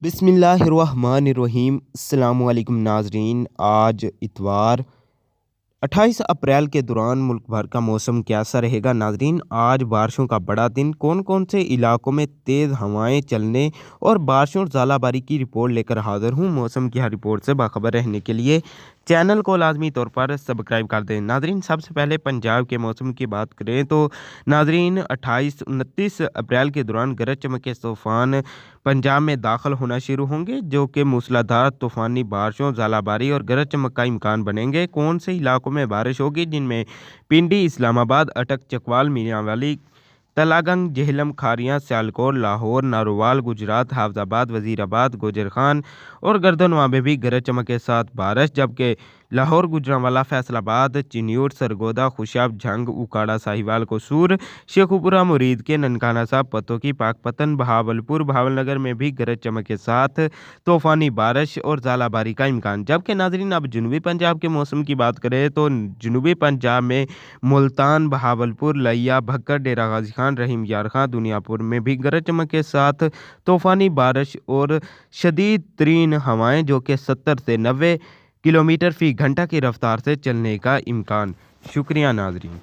बिस्मिल्लाहिर्रहमानिर्रहीम। अस्सलाम वालेकुम नाजरीन। आज इतवार 28 अप्रैल के दौरान मुल्क भर का मौसम कैसा रहेगा नाजरीन। आज बारिशों का बड़ा दिन, कौन कौन से इलाकों में तेज़ हवाएं चलने और बारिशों और ज़ालाबारी की रिपोर्ट लेकर हाजिर हूँ। मौसम की हर रिपोर्ट से बाखबर रहने के लिए चैनल को लाजमी तौर पर सब्सक्राइब कर दें। नाजरीन, सबसे पहले पंजाब के मौसम की बात करें तो नाजरीन 28-29 अप्रैल के दौरान गरज चमक के तूफ़ान पंजाब में दाखिल होना शुरू होंगे, जो कि मूसलाधार तूफ़ानी बारिशों, ज़ालाबारी और गरज चमक का इम्कान बनेंगे। कौन से इलाकों में बारिश होगी, जिनमें पिंडी, इस्लामाबाद, अटक, चकवाल, मियांवाली, तलागंग, जेहलम, खारियां, सियालकोट, लाहौर, नारोवाल, गुजरात, हाफजाबाद, वजीराबाद, गोजरखान और गर्दनवा में भी गरज चमक के साथ बारिश, जबकि लाहौर, गुजरांवाला, फैसलाबाद, चिन्यूट, सरगोदा, खुशाब, झंग, उकाड़ा, साहिवाल, कसूर, शेखुपुरा, मुरीद के, ननकाना साहब, पतोकी, पाकपतन, बहावलपुर, भावलनगर में भी गरज चमक के साथ तूफ़ानी बारिश और ज़ालाबारी का इम्कान। जबकि नाजरीन अब जनूबी पंजाब के मौसम की बात करें तो जनूबी पंजाब में मुल्तान, बहावलपुर, लिया, भक्कर, डेरा गाजी खान, रहीम यार खां, दुनियापुर में भी गरज चमक के साथ तूफ़ानी बारिश और शदीद तरीन हवाएं, जो कि 70 से 90 किलोमीटर फ़ी घंटा की रफ्तार से चलने का इम्कान। शुक्रिया नाजरीन।